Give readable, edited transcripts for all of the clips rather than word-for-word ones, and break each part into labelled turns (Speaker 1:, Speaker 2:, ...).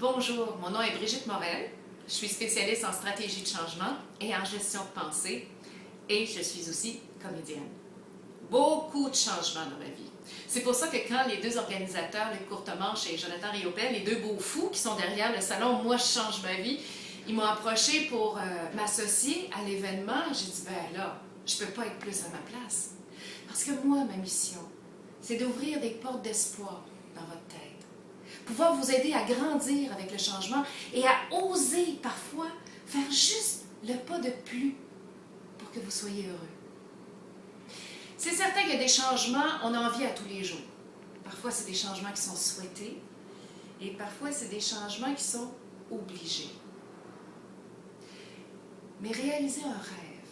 Speaker 1: Bonjour, mon nom est Brigitte Morel. Je suis spécialiste en stratégie de changement et en gestion de pensée et je suis aussi comédienne. Beaucoup de changements dans ma vie. C'est pour ça que quand les deux organisateurs, Luc Courtemanche et Jonathan Riopel, les deux beaux fous qui sont derrière le salon « Moi, je change ma vie », ils m'ont approché pour m'associer à l'événement. J'ai dit, ben là, je ne peux pas être plus à ma place. Parce que moi, ma mission, c'est d'ouvrir des portes d'espoir dans votre tête. Pouvoir vous aider à grandir avec le changement et à oser parfois faire juste le pas de plus pour que vous soyez heureux. C'est certain qu'il y a des changements, on en vit à tous les jours. Parfois, c'est des changements qui sont souhaités et parfois, c'est des changements qui sont obligés. Mais réaliser un rêve,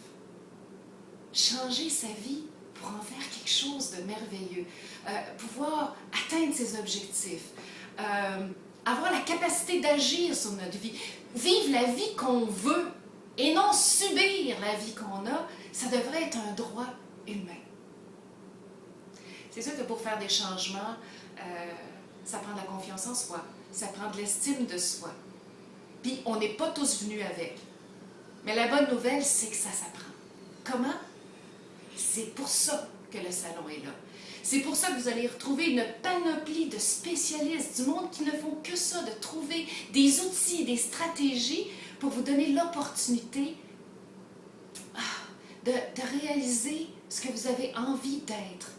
Speaker 1: changer sa vie pour en faire quelque chose de merveilleux, pouvoir atteindre ses objectifs, avoir la capacité d'agir sur notre vie, vivre la vie qu'on veut et non subir la vie qu'on a, ça devrait être un droit humain. C'est sûr que pour faire des changements, ça prend de la confiance en soi, ça prend de l'estime de soi. Puis on n'est pas tous venus avec. Mais la bonne nouvelle, c'est que ça s'apprend. Comment? C'est pour ça que le salon est là. C'est pour ça que vous allez retrouver une panoplie de spécialistes du monde qui ne font que ça, de trouver des outils, des stratégies pour vous donner l'opportunité de réaliser ce que vous avez envie d'être,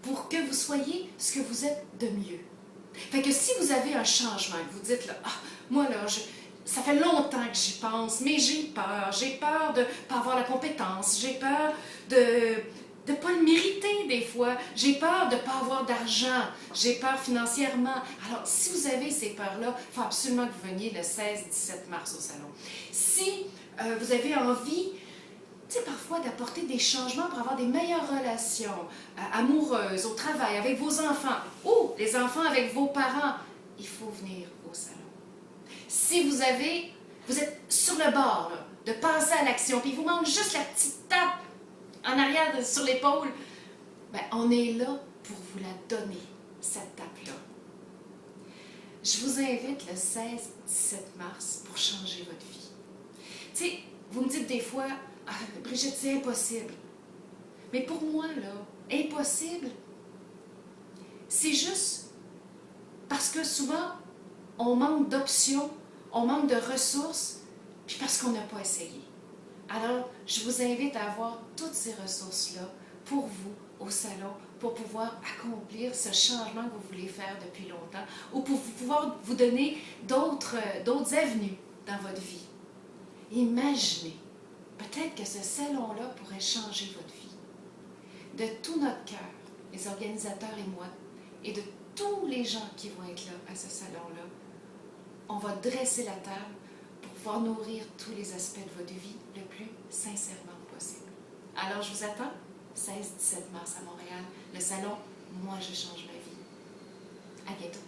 Speaker 1: pour que vous soyez ce que vous êtes de mieux. Fait que si vous avez un changement, que vous dites, là, moi là, ça fait longtemps que j'y pense, mais j'ai peur de ne pas avoir la compétence, j'ai peur de ne pas le mériter des fois, j'ai peur de ne pas avoir d'argent, j'ai peur financièrement. Alors, si vous avez ces peurs-là, il faut absolument que vous veniez le 16-17 mars au salon. Si vous avez envie, tu sais, parfois d'apporter des changements pour avoir des meilleures relations amoureuses, au travail, avec vos enfants, ou les enfants avec vos parents, il faut venir au salon. Si vous êtes sur le bord là, de passer à l'action, puis il vous manque juste la petite tape en arrière sur l'épaule, ben, on est là pour vous la donner, cette tape-là. Je vous invite le 16-17 mars pour changer votre vie. Tu sais, vous me dites des fois, Brigitte, c'est impossible. Mais pour moi, là, impossible, c'est juste parce que souvent, on manque d'options, on manque de ressources, puis parce qu'on n'a pas essayé. Alors, je vous invite à avoir toutes ces ressources-là pour vous au salon, pour pouvoir accomplir ce changement que vous voulez faire depuis longtemps, ou pour pouvoir vous donner d'autres avenues dans votre vie. Imaginez, peut-être que ce salon-là pourrait changer votre vie. De tout notre cœur, les organisateurs et moi, et de tous les gens qui vont être là à ce salon-là, on va dresser la table pour pouvoir nourrir tous les aspects de votre vie le plus sincèrement possible. Alors, je vous attends, 16-17 mars à Montréal, le salon « Moi, je change ma vie ». À bientôt.